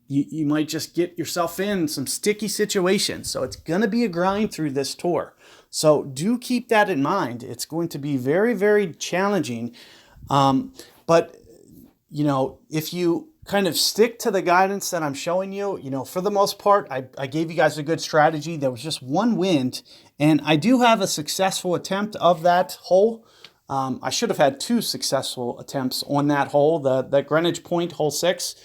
you might just get yourself in some sticky situations. So it's going to be a grind through this tour. So do keep that in mind. It's going to be very, very challenging. But, if you kind of stick to the guidance that I'm showing you, for the most part, I gave you guys a good strategy. There was just one wind, and I do have a successful attempt of that hole. I should have had 2 successful attempts on that hole, the Greenwich Point, hole 6.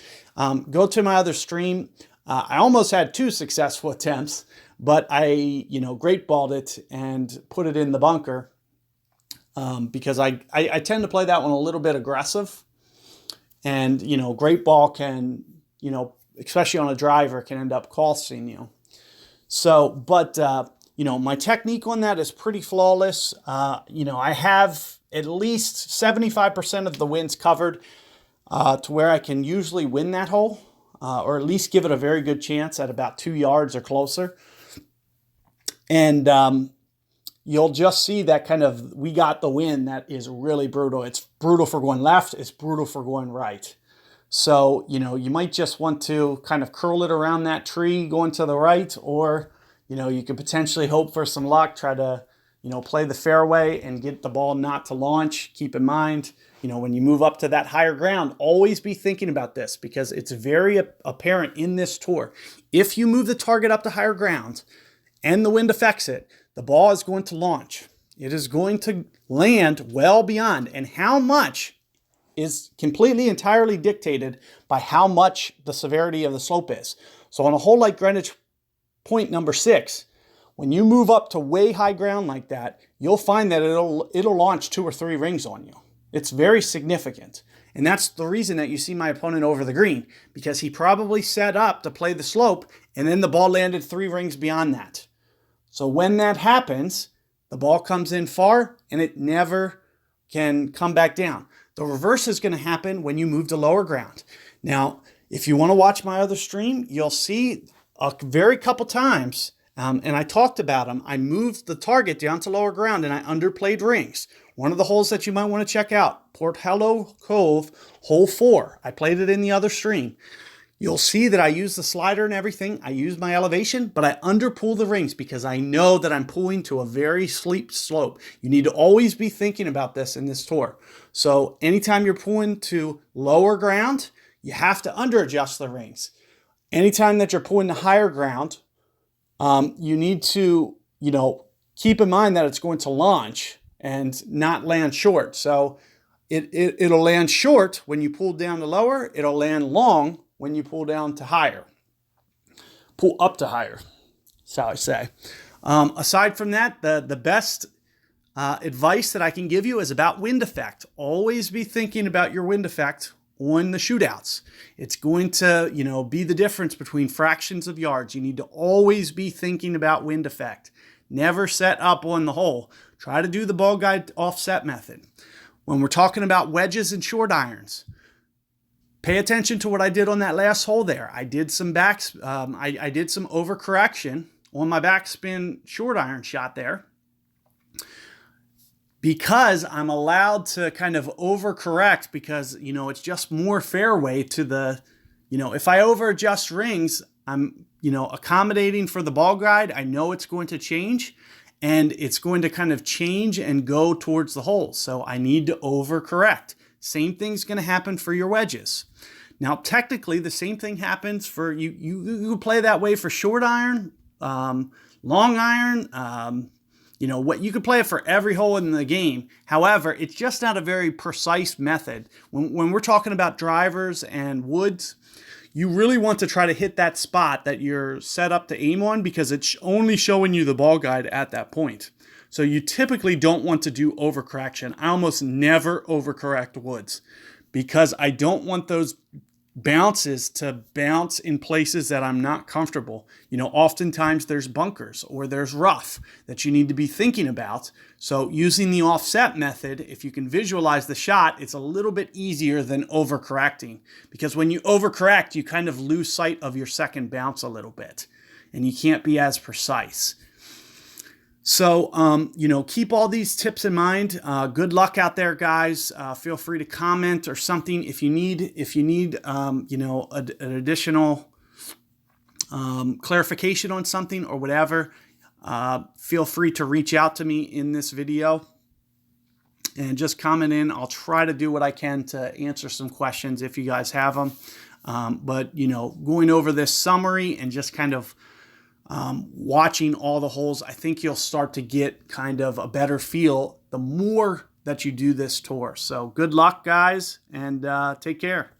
Go to my other stream. I almost had 2 successful attempts, but I, great balled it and put it in the bunker, because I tend to play that one a little bit aggressive. And, great ball can, especially on a driver, can end up costing you. So, but, my technique on that is pretty flawless. I have at least 75% of the winds covered to where I can usually win that hole, or at least give it a very good chance at about 2 yards or closer. And you'll just see that kind of, we got the wind that is really brutal. It's brutal for going left. It's brutal for going right. So, you might just want to kind of curl it around that tree going to the right, or, you could potentially hope for some luck, try to, play the fairway and get the ball not to launch. Keep in mind, when you move up to that higher ground, always be thinking about this, because it's very apparent in this tour. If you move the target up to higher ground and the wind affects it, the ball is going to launch. It is going to land well beyond, and how much is completely entirely dictated by how much the severity of the slope is. So on a hole like Greenwich Point number 6, when you move up to way high ground like that, you'll find that it'll launch 2 or 3 rings on you. It's very significant. And that's the reason that you see my opponent over the green, because he probably set up to play the slope, and then the ball landed 3 rings beyond that. So when that happens, the ball comes in far and it never can come back down. The reverse is going to happen when you move to lower ground. Now, if you want to watch my other stream, you'll see a very couple times, and I talked about them. I moved the target down to lower ground and I underplayed rings. One of the holes that you might want to check out, Porthello Cove, hole 4. I played it in the other stream. You'll see that I use the slider and everything. I use my elevation, but I underpull the rings because I know that I'm pulling to a very steep slope. You need to always be thinking about this in this tour. So anytime you're pulling to lower ground, you have to underadjust the rings. Anytime that you're pulling to higher ground, you need to, keep in mind that it's going to launch and not land short. So it'll land short when you pull down to lower. It'll land long when you pull down to higher. Pull up to higher, that's how I say. Aside from that, the best advice that I can give you is about wind effect. Always be thinking about your wind effect on the shootouts. It's going to, be the difference between fractions of yards. You need to always be thinking about wind effect. Never set up on the hole. Try to do the ball guide offset method. When we're talking about wedges and short irons, pay attention to what I did on that last hole there. I did some I did some overcorrection on my backspin short iron shot there because I'm allowed to kind of overcorrect because, it's just more fairway to the, if I overadjust rings, I'm, accommodating for the ball guide. I know it's going to change and it's going to kind of change and go towards the hole. So I need to overcorrect. Same thing's going to happen for your wedges. Now, technically, the same thing happens for you. You play that way for short iron, long iron. What you could play it for every hole in the game. However, it's just not a very precise method. When we're talking about drivers and woods, you really want to try to hit that spot that you're set up to aim on because it's only showing you the ball guide at that point. So you typically don't want to do overcorrection. I almost never overcorrect woods because I don't want those bounces to bounce in places that I'm not comfortable. Oftentimes there's bunkers or there's rough that you need to be thinking about. So using the offset method, if you can visualize the shot, it's a little bit easier than overcorrecting because when you overcorrect, you kind of lose sight of your second bounce a little bit and you can't be as precise. So, keep all these tips in mind. Good luck out there, guys. Feel free to comment or something if you need, an additional clarification on something or whatever. Feel free to reach out to me in this video and just comment in. I'll try to do what I can to answer some questions if you guys have them. But going over this summary and just kind of watching all the holes, I think you'll start to get kind of a better feel the more that you do this tour. So good luck, guys, and take care.